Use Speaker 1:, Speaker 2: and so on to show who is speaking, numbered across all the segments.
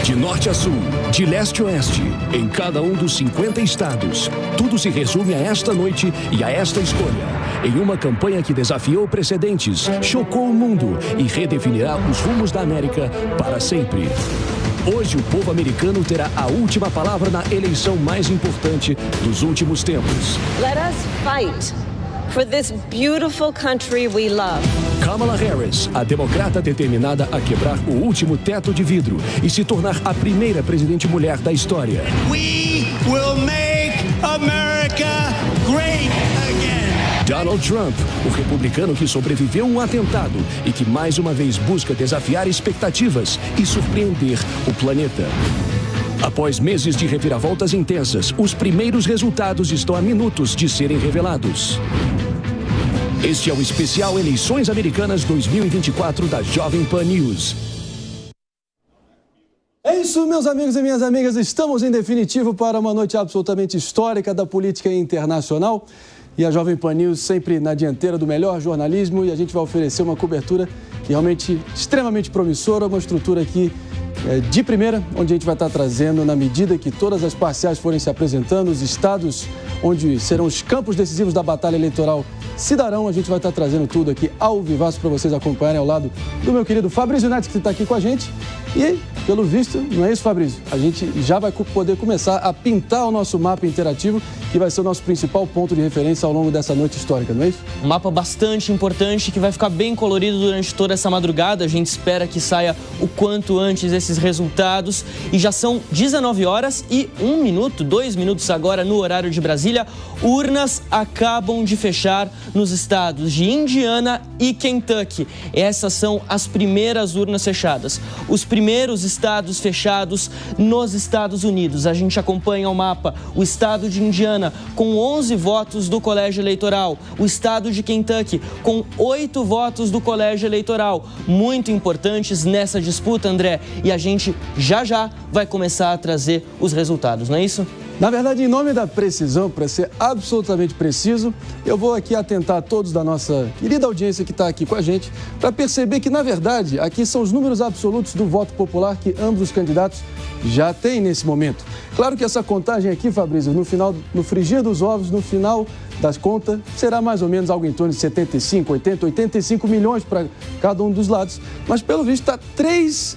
Speaker 1: De norte a sul, de leste a oeste, em cada um dos 50 estados, tudo se resume a esta noite e a esta escolha. Em uma campanha que desafiou precedentes, chocou o mundo e redefinirá os rumos da América para sempre. Hoje o povo americano terá a última palavra na eleição mais importante dos últimos tempos.
Speaker 2: Let us fight for this beautiful country we love.
Speaker 1: Kamala Harris, a democrata determinada a quebrar o último teto de vidro e se tornar a primeira presidente mulher da história.
Speaker 3: We will make America great again.
Speaker 1: Donald Trump, o republicano que sobreviveu a um atentado e que mais uma vez busca desafiar expectativas e surpreender o planeta. Após meses de reviravoltas intensas, os primeiros resultados estão a minutos de serem revelados. Este é o especial Eleições Americanas 2024 da Jovem Pan News.
Speaker 4: É isso, meus amigos e minhas amigas. Estamos em definitivo para uma noite absolutamente histórica da política internacional. E a Jovem Pan News sempre na dianteira do melhor jornalismo. E a gente vai oferecer uma cobertura realmente extremamente promissora, uma estrutura aqui de primeira, onde a gente vai estar trazendo, na medida que todas as parciais forem se apresentando, os estados onde serão os campos decisivos da batalha eleitoral se darão, a gente vai estar trazendo tudo aqui ao vivaço para vocês acompanharem ao lado do meu querido Fabrício Neto, que está aqui com a gente. E, pelo visto, não é isso, Fabrício? A gente já vai poder começar a pintar o nosso mapa interativo, que vai ser o nosso principal ponto de referência ao longo dessa noite histórica, não é isso?
Speaker 5: Um mapa bastante importante que vai ficar bem colorido durante toda essa madrugada. A gente espera que saia o quanto antes esses resultados. E já são 19 horas e 1 minuto, 2 minutos agora no horário de Brasília. Urnas acabam de fechar nos estados de Indiana e Kentucky. Essas são as primeiras urnas fechadas. Os primeiros estados fechados nos Estados Unidos. A gente acompanha o mapa. O estado de Indiana com 11 votos do colégio eleitoral. O estado de Kentucky com 8 votos do colégio eleitoral. Muito importantes nessa disputa, André. E a gente já vai começar a trazer os resultados, não é isso?
Speaker 4: Na verdade, em nome da precisão, para ser absolutamente preciso, eu vou aqui atentar a todos da nossa querida audiência que está aqui com a gente, para perceber que, na verdade, aqui são os números absolutos do voto popular que ambos os candidatos já têm nesse momento. Claro que essa contagem aqui, Fabrício, no frigir dos ovos, no final das contas, será mais ou menos algo em torno de 75, 80, 85 milhões para cada um dos lados. Mas, pelo visto, está 3-3,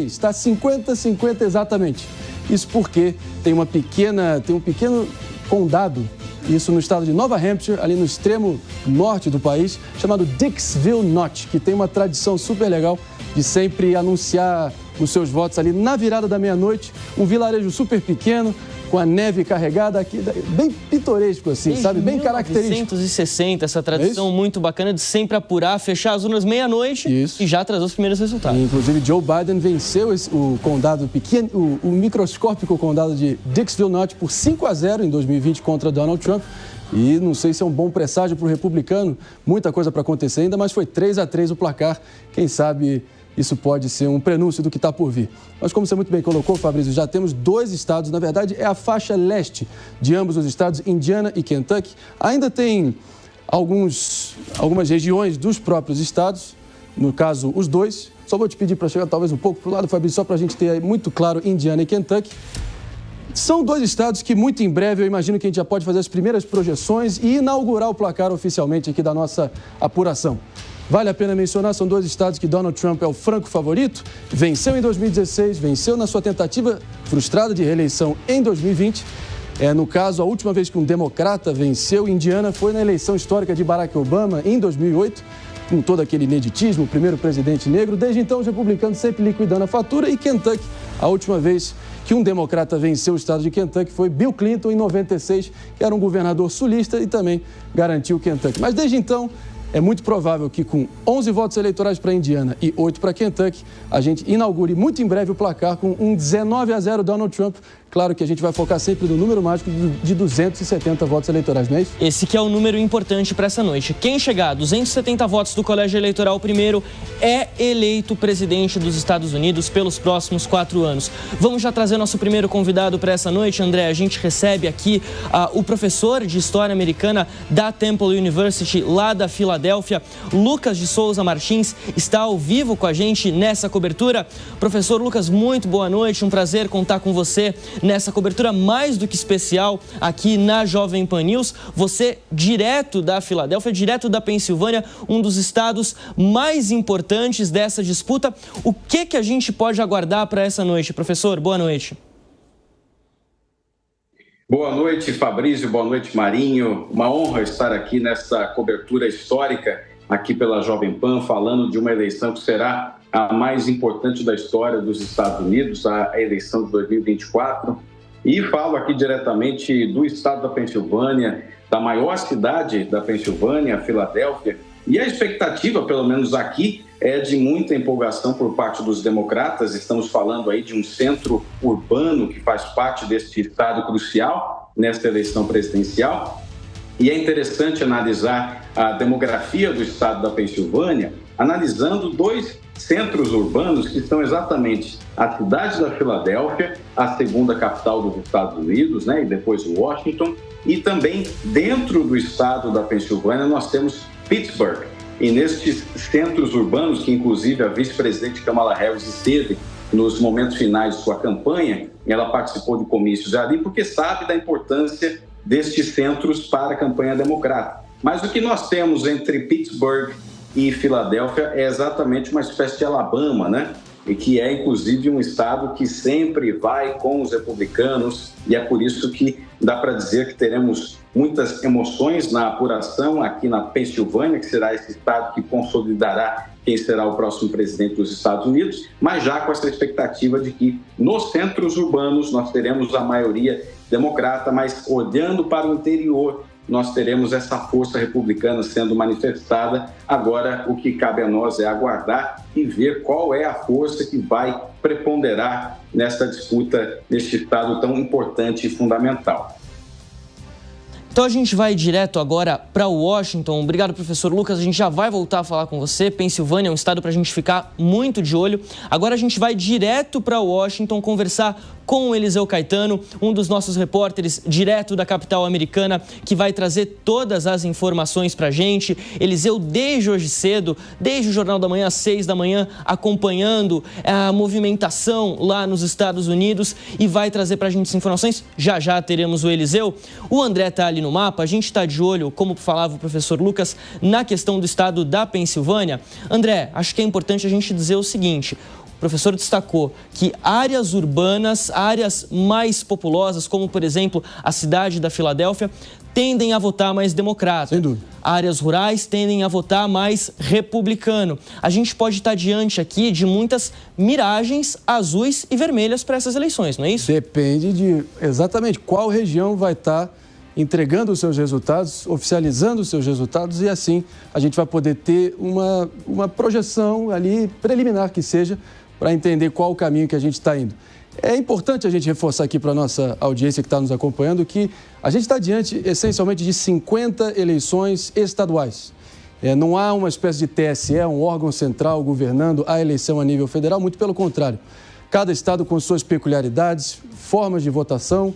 Speaker 4: está 50-50 exatamente. Isso porque tem um pequeno condado, isso no estado de Nova Hampshire, ali no extremo norte do país, chamado Dixville Notch, que tem uma tradição super legal de sempre anunciar os seus votos ali na virada da meia-noite. Um vilarejo super pequeno, com a neve carregada aqui, bem pitoresco assim, desde sabe? Bem característico.
Speaker 5: 1960, essa tradição muito bacana de sempre apurar, fechar as urnas meia-noite e já trazer os primeiros resultados. E,
Speaker 4: inclusive, Joe Biden venceu o condado pequeno, o microscópico condado de Dixville Notch por 5-0 em 2020 contra Donald Trump. E não sei se é um bom presságio para o republicano, muita coisa para acontecer ainda, mas foi 3-3 o placar. Quem sabe isso pode ser um prenúncio do que está por vir. Mas como você muito bem colocou, Fabrício, já temos 2 estados, na verdade é a faixa leste de ambos os estados, Indiana e Kentucky. Ainda tem algumas regiões dos próprios estados, no caso os 2. Só vou te pedir para chegar talvez um pouco para o lado, Fabrício, só para a gente ter muito claro Indiana e Kentucky. São 2 estados que muito em breve eu imagino que a gente já pode fazer as primeiras projeções e inaugurar o placar oficialmente aqui da nossa apuração. Vale a pena mencionar, são 2 estados que Donald Trump é o franco favorito, venceu em 2016, venceu na sua tentativa frustrada de reeleição em 2020. No caso, a última vez que um democrata venceu Indiana foi na eleição histórica de Barack Obama em 2008, com todo aquele ineditismo, o primeiro presidente negro. Desde então, os republicanos sempre liquidando a fatura. E Kentucky, a última vez que um democrata venceu o estado de Kentucky foi Bill Clinton em 96, que era um governador sulista e também garantiu Kentucky. Mas desde então, é muito provável que com 11 votos eleitorais para Indiana e 8 para Kentucky, a gente inaugure muito em breve o placar com um 19-0 Donald Trump, Claro que a gente vai focar sempre no número mágico de 270 votos eleitorais, não é isso?
Speaker 5: Esse que é o número importante para essa noite. Quem chegar a 270 votos do Colégio Eleitoral primeiro é eleito presidente dos Estados Unidos pelos próximos 4 anos. Vamos já trazer nosso primeiro convidado para essa noite, André. A gente recebe aqui o professor de História Americana da Temple University, lá da Filadélfia, Lucas de Souza Martins, está ao vivo com a gente nessa cobertura. Professor Lucas, muito boa noite, um prazer contar com você nessa cobertura mais do que especial aqui na Jovem Pan News. Você direto da Filadélfia, direto da Pensilvânia, um dos estados mais importantes dessa disputa. O que a gente pode aguardar para essa noite, professor? Boa noite.
Speaker 6: Boa noite, Fabrício. Boa noite, Marinho. Uma honra estar aqui nessa cobertura histórica aqui pela Jovem Pan, falando de uma eleição que será a mais importante da história dos Estados Unidos, a eleição de 2024. E falo aqui diretamente do estado da Pensilvânia, da maior cidade da Pensilvânia, Filadélfia. E a expectativa, pelo menos aqui, é de muita empolgação por parte dos democratas. Estamos falando aí de um centro urbano que faz parte deste estado crucial nesta eleição presidencial. E é interessante analisar a demografia do estado da Pensilvânia, analisando 2 centros urbanos que são exatamente a cidade da Filadélfia, a segunda capital dos Estados Unidos, né, e depois Washington, e também dentro do estado da Pensilvânia nós temos Pittsburgh. E nestes centros urbanos, que inclusive a vice-presidente Kamala Harris esteve nos momentos finais de sua campanha, ela participou de comícios ali porque sabe da importância destes centros para a campanha democrata. Mas o que nós temos entre Pittsburgh e Filadélfia é exatamente uma espécie de Alabama, né? E que é, inclusive, um estado que sempre vai com os republicanos, e é por isso que dá para dizer que teremos muitas emoções na apuração aqui na Pensilvânia, que será esse estado que consolidará quem será o próximo presidente dos Estados Unidos, mas já com essa expectativa de que nos centros urbanos nós teremos a maioria democrata, mas olhando para o interior, nós teremos essa força republicana sendo manifestada. Agora, o que cabe a nós é aguardar e ver qual é a força que vai preponderar nessa disputa, neste estado tão importante e fundamental.
Speaker 5: Então a gente vai direto agora para Washington. Obrigado, professor Lucas. A gente já vai voltar a falar com você. Pensilvânia é um estado para a gente ficar muito de olho. Agora a gente vai direto para Washington conversar com o Eliseu Caetano, um dos nossos repórteres direto da capital americana, que vai trazer todas as informações para a gente. Eliseu, desde hoje cedo, desde o Jornal da Manhã, às 6 da manhã, acompanhando a movimentação lá nos Estados Unidos e vai trazer para a gente as informações. Já teremos o Eliseu. O André está ali no mapa, a gente está de olho, como falava o professor Lucas, na questão do estado da Pensilvânia. André, acho que é importante a gente dizer o seguinte: o professor destacou que áreas urbanas, áreas mais populosas, como por exemplo a cidade da Filadélfia, tendem a votar mais democrata.
Speaker 4: Sem dúvida.
Speaker 5: Áreas rurais tendem a votar mais republicano. A gente pode estar diante aqui de muitas miragens azuis e vermelhas para essas eleições, não é isso?
Speaker 4: Depende de exatamente qual região vai estar entregando os seus resultados, oficializando os seus resultados, e assim a gente vai poder ter uma projeção ali preliminar que seja, para entender qual o caminho que a gente está indo. É importante a gente reforçar aqui para a nossa audiência que está nos acompanhando que a gente está diante essencialmente de 50 eleições estaduais. Não há uma espécie de TSE, um órgão central governando a eleição a nível federal, muito pelo contrário. Cada estado com suas peculiaridades, formas de votação,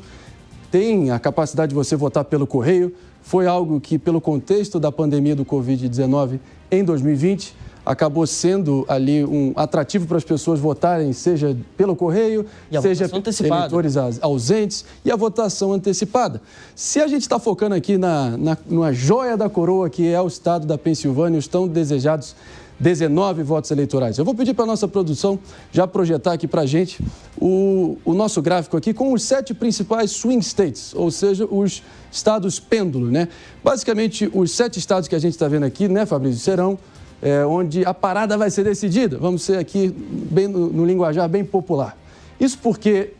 Speaker 4: tem a capacidade de você votar pelo correio. Foi algo que, pelo contexto da pandemia do Covid-19 em 2020, acabou sendo ali um atrativo para as pessoas votarem, seja pelo correio, seja eleitores ausentes, e a votação antecipada. Se a gente está focando aqui numa joia da coroa, que é o estado da Pensilvânia, os tão desejados 19 votos eleitorais. Eu vou pedir para a nossa produção já projetar aqui para a gente o nosso gráfico aqui com os 7 principais swing states, ou seja, os estados pêndulo, né? Basicamente, os 7 estados que a gente está vendo aqui, né, Fabrício, serão onde a parada vai ser decidida. Vamos ser aqui bem no linguajar bem popular. Isso porque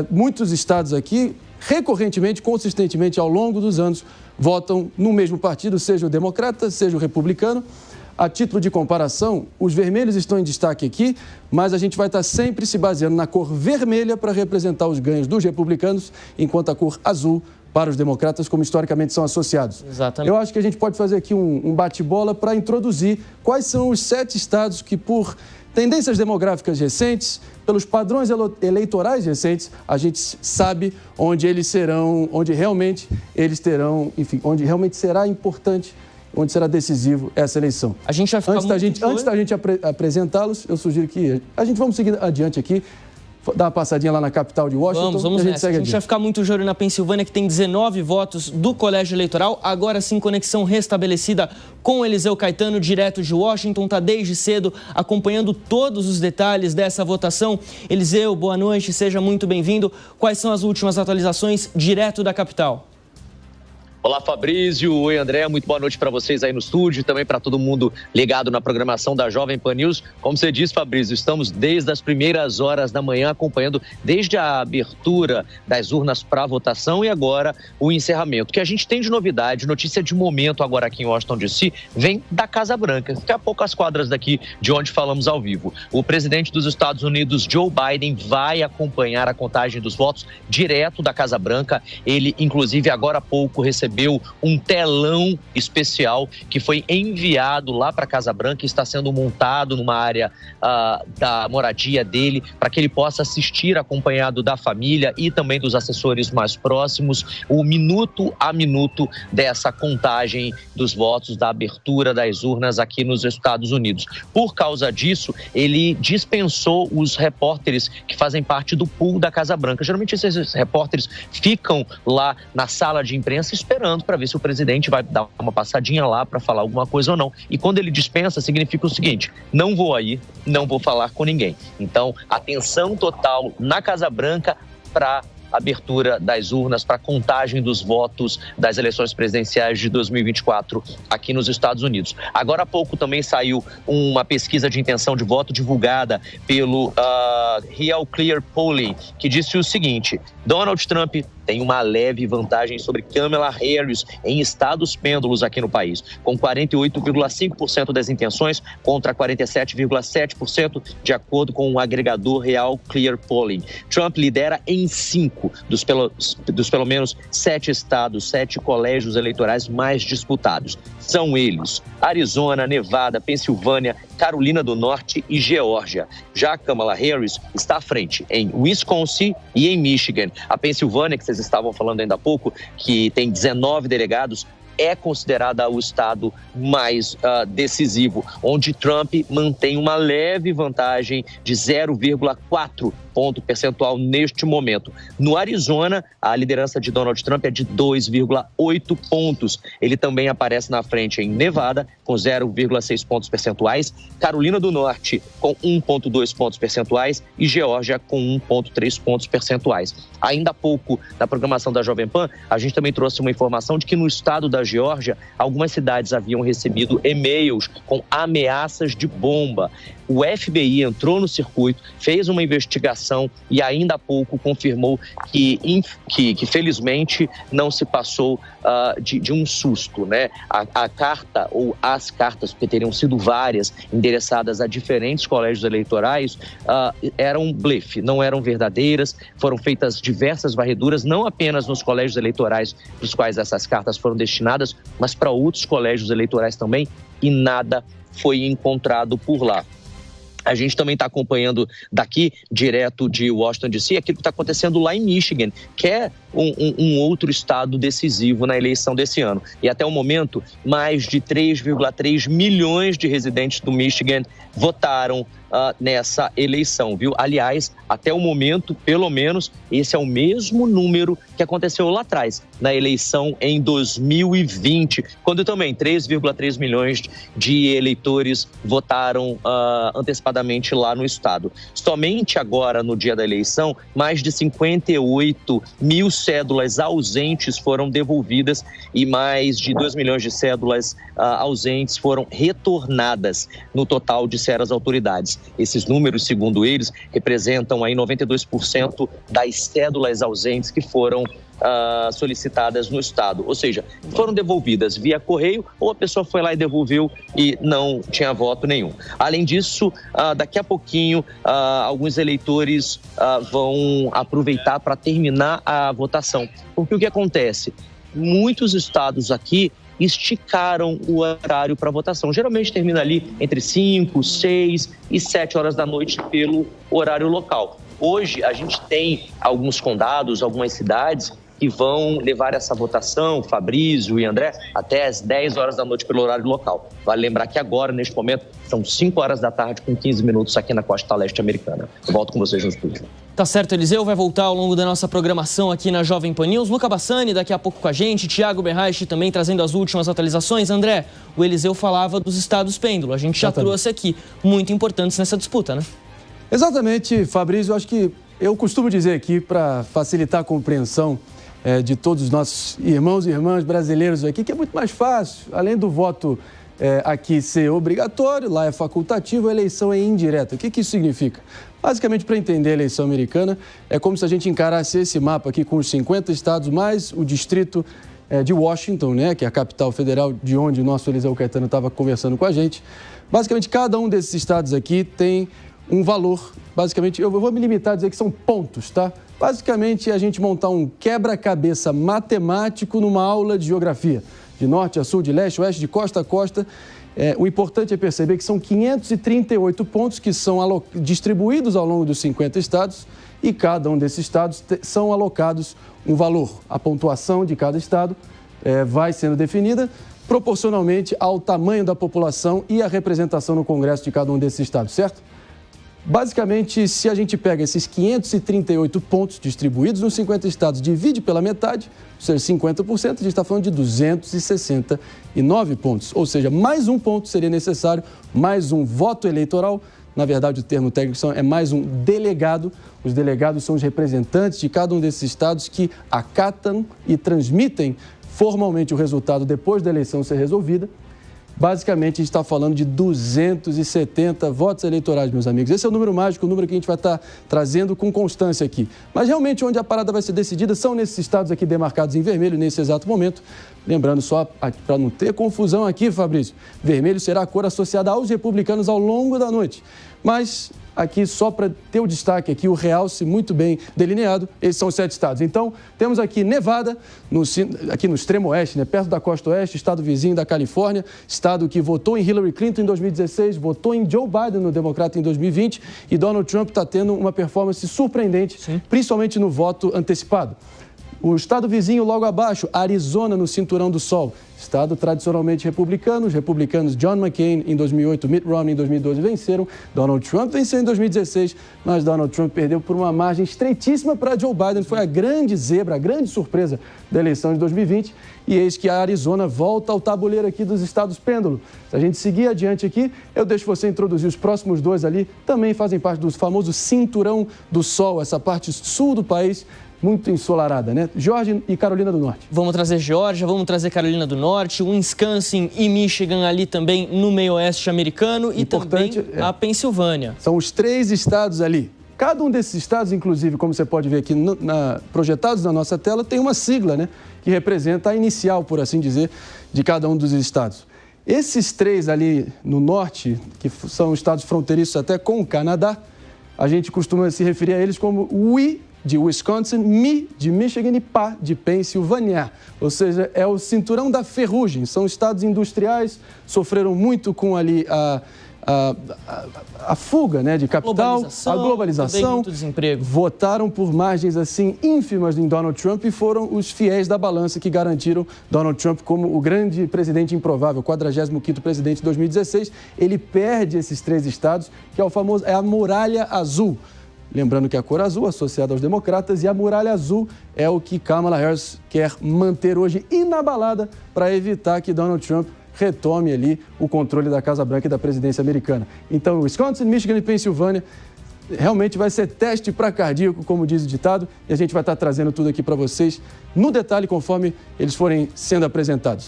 Speaker 4: muitos estados aqui, recorrentemente, consistentemente, ao longo dos anos, votam no mesmo partido, seja o democrata, seja o republicano. A título de comparação, os vermelhos estão em destaque aqui, mas a gente vai estar sempre se baseando na cor vermelha para representar os ganhos dos republicanos, enquanto a cor azul para os democratas, como historicamente são associados.
Speaker 5: Exatamente.
Speaker 4: Eu acho que a gente pode fazer aqui um bate-bola para introduzir quais são os 7 estados que, por tendências demográficas recentes, pelos padrões eleitorais recentes, a gente sabe onde eles serão, onde realmente eles terão, enfim, onde realmente será importante, onde será decisivo essa eleição.
Speaker 5: A gente vai ficar
Speaker 4: antes da gente apresentá-los, eu sugiro que vamos seguir adiante aqui, dar uma passadinha lá na capital de Washington.
Speaker 5: Vamos nessa. A gente vai ficar muito de olho na Pensilvânia, que tem 19 votos do colégio eleitoral. Agora sim, conexão restabelecida com Eliseu Caetano, direto de Washington. Está desde cedo acompanhando todos os detalhes dessa votação. Eliseu, boa noite, seja muito bem-vindo. Quais são as últimas atualizações direto da capital?
Speaker 7: Olá, Fabrício. Oi, André. Muito boa noite para vocês aí no estúdio e também para todo mundo ligado na programação da Jovem Pan News. Como você disse, Fabrício, estamos desde as primeiras horas da manhã acompanhando desde a abertura das urnas para a votação e agora o encerramento. O que a gente tem de novidade, notícia de momento agora aqui em Washington, D.C., vem da Casa Branca. Daqui a pouco as quadras daqui de onde falamos ao vivo. O presidente dos Estados Unidos, Joe Biden, vai acompanhar a contagem dos votos direto da Casa Branca. Ele, inclusive, agora há pouco recebeu um telão especial que foi enviado lá para a Casa Branca e está sendo montado numa área da moradia dele para que ele possa assistir acompanhado da família e também dos assessores mais próximos o minuto a minuto dessa contagem dos votos, da abertura das urnas aqui nos Estados Unidos. Por causa disso, ele dispensou os repórteres que fazem parte do pool da Casa Branca. Geralmente esses repórteres ficam lá na sala de imprensa esperando para ver se o presidente vai dar uma passadinha lá para falar alguma coisa ou não. E quando ele dispensa, significa o seguinte: não vou aí, não vou falar com ninguém. Então, atenção total na Casa Branca para abertura das urnas, para contagem dos votos das eleições presidenciais de 2024 aqui nos Estados Unidos. Agora há pouco também saiu uma pesquisa de intenção de voto divulgada pelo Real Clear Polling, que disse o seguinte: Donald Trump tem uma leve vantagem sobre Kamala Harris em estados pêndulos aqui no país, com 48,5% das intenções contra 47,7%, de acordo com o agregador Real Clear Polling. Trump lidera em 5 dos pelo menos 7 estados, 7 colégios eleitorais mais disputados. São eles: Arizona, Nevada, Pensilvânia, Carolina do Norte e Geórgia. Já Kamala Harris está à frente em Wisconsin e em Michigan. A Pensilvânia, que vocês estavam falando ainda há pouco, que tem 19 delegados, é considerada o estado mais decisivo, onde Trump mantém uma leve vantagem de 0,4 ponto percentual neste momento. No Arizona, a liderança de Donald Trump é de 2,8 pontos. Ele também aparece na frente em Nevada, com 0,6 pontos percentuais, Carolina do Norte com 1,2 pontos percentuais e Geórgia com 1,3 pontos percentuais. Ainda há pouco, na programação da Jovem Pan, a gente também trouxe uma informação de que no estado da Geórgia, algumas cidades haviam recebido e-mails com ameaças de bomba. O FBI entrou no circuito, fez uma investigação e ainda há pouco confirmou que felizmente não se passou de um susto, né? A carta ou as cartas, porque teriam sido várias, endereçadas a diferentes colégios eleitorais, eram blefe, não eram verdadeiras. Foram feitas diversas varreduras, não apenas nos colégios eleitorais para os quais essas cartas foram destinadas, mas para outros colégios eleitorais também, e nada foi encontrado por lá. A gente também está acompanhando daqui, direto de Washington, D.C., aquilo que está acontecendo lá em Michigan, que é um outro estado decisivo na eleição desse ano. E até o momento, mais de 3,3 milhões de residentes do Michigan votaram nessa eleição, viu? Aliás, até o momento, pelo menos, esse é o mesmo número que aconteceu lá atrás, na eleição em 2020, quando também 3,3 milhões de eleitores votaram antecipadamente lá no estado. Somente agora, no dia da eleição, mais de 58 mil cédulas ausentes foram devolvidas e mais de 2 milhões de cédulas ausentes foram retornadas, no total, disseram as autoridades. Esses números, segundo eles, representam aí 92% das cédulas ausentes que foram solicitadas no estado, ou seja, foram devolvidas via correio ou a pessoa foi lá e devolveu e não tinha voto nenhum. Além disso, daqui a pouquinho, alguns eleitores vão aproveitar para terminar a votação, porque o que acontece? Muitos estados aqui esticaram o horário para votação. Geralmente termina ali entre 5, 6 e 7 horas da noite pelo horário local. Hoje a gente tem alguns condados, algumas cidades que vão levar essa votação, Fabrício e André, até às 10 horas da noite pelo horário local. Vale lembrar que agora, neste momento, são 5 horas da tarde com 15 minutos aqui na costa leste americana. Eu volto com vocês no estúdio.
Speaker 5: Tá certo, Eliseu vai voltar ao longo da nossa programação aqui na Jovem Pan News. Luca Bassani daqui a pouco com a gente, Thiago Berraich também trazendo as últimas atualizações. André, o Eliseu falava dos estados pêndulo, a gente já trouxe aqui, muito importantes nessa disputa, né?
Speaker 4: Exatamente, Fabrício, eu acho que eu costumo dizer aqui, para facilitar a compreensão de todos os nossos irmãos e irmãs brasileiros aqui, que é muito mais fácil, além do voto aqui ser obrigatório, lá é facultativo, a eleição é indireta. O que isso significa? Basicamente, para entender a eleição americana, é como se a gente encarasse esse mapa aqui com os 50 estados, mais o distrito de Washington, né, que é a capital federal de onde o nosso Eliseu Caetano estava conversando com a gente. Basicamente, cada um desses estados aqui tem um valor, basicamente, eu vou me limitar a dizer que são pontos, tá? Basicamente, é a gente montar um quebra-cabeça matemático numa aula de geografia, de norte a sul, de leste a oeste, de costa a costa. O importante é perceber que são 538 pontos que são distribuídos ao longo dos 50 estados e cada um desses estados são alocados um valor. A pontuação de cada estado vai sendo definida proporcionalmente ao tamanho da população e à representação no Congresso de cada um desses estados, certo? Basicamente, se a gente pega esses 538 pontos distribuídos nos 50 estados, divide pela metade, ou seja, 50%, a gente está falando de 269 pontos. Ou seja, mais um ponto seria necessário, mais um voto eleitoral. Na verdade, o termo técnico é mais um delegado. Os delegados são os representantes de cada um desses estados que acatam e transmitem formalmente o resultado depois da eleição ser resolvida. Basicamente, a gente está falando de 270 votos eleitorais, meus amigos. Esse é o número mágico, o número que a gente vai estar trazendo com constância aqui. Mas, realmente, onde a parada vai ser decidida são nesses estados aqui demarcados em vermelho, nesse exato momento. Lembrando, só para não ter confusão aqui, Fabrício, vermelho será a cor associada aos republicanos ao longo da noite. Mas, aqui, só para ter o destaque aqui, o realce muito bem delineado, esses são os 7 estados. Então, temos aqui Nevada, aqui no extremo oeste, né, perto da costa oeste, estado vizinho da Califórnia, estado que votou em Hillary Clinton em 2016, votou em Joe Biden, no democrata, em 2020, e Donald Trump está tendo uma performance surpreendente, principalmente no voto antecipado. O estado vizinho logo abaixo, Arizona, no Cinturão do Sol. Estado tradicionalmente republicano. Os republicanos John McCain em 2008, Mitt Romney em 2012 venceram. Donald Trump venceu em 2016, mas Donald Trump perdeu por uma margem estreitíssima para Joe Biden. Foi a grande zebra, a grande surpresa da eleição de 2020. E eis que a Arizona volta ao tabuleiro aqui dos estados pêndulo. Se a gente seguir adiante aqui, eu deixo você introduzir os próximos dois ali. Também fazem parte do famoso Cinturão do Sol, essa parte sul do país, muito ensolarada, né? Geórgia e Carolina do Norte.
Speaker 5: Vamos trazer Geórgia, vamos trazer Carolina do Norte, Wisconsin e Michigan ali também no meio oeste americano e também a Pensilvânia.
Speaker 4: São os 3 estados ali. Cada um desses estados, inclusive, como você pode ver aqui projetados na nossa tela, tem uma sigla, né? Que representa a inicial, por assim dizer, de cada um dos estados. Esses 3 ali no norte, que são estados fronteiriços até com o Canadá, a gente costuma se referir a eles como de Wisconsin, Mi de Michigan e Pa de Pensilvânia. Ou seja, é o cinturão da ferrugem. São estados industriais, sofreram muito com ali a fuga, né, de capital, a globalização,
Speaker 5: muito desemprego.
Speaker 4: Votaram por margens assim ínfimas em Donald Trump e foram os fiéis da balança que garantiram Donald Trump como o grande presidente improvável, 45º presidente de 2016. Ele perde esses 3 estados, que é a Muralha Azul. Lembrando que a cor azul associada aos democratas e a Muralha Azul é o que Kamala Harris quer manter hoje inabalada para evitar que Donald Trump retome ali o controle da Casa Branca e da presidência americana. Então, Wisconsin, Michigan e Pensilvânia realmente vai ser teste para cardíaco, como diz o ditado, e a gente vai estar trazendo tudo aqui para vocês no detalhe conforme eles forem sendo apresentados.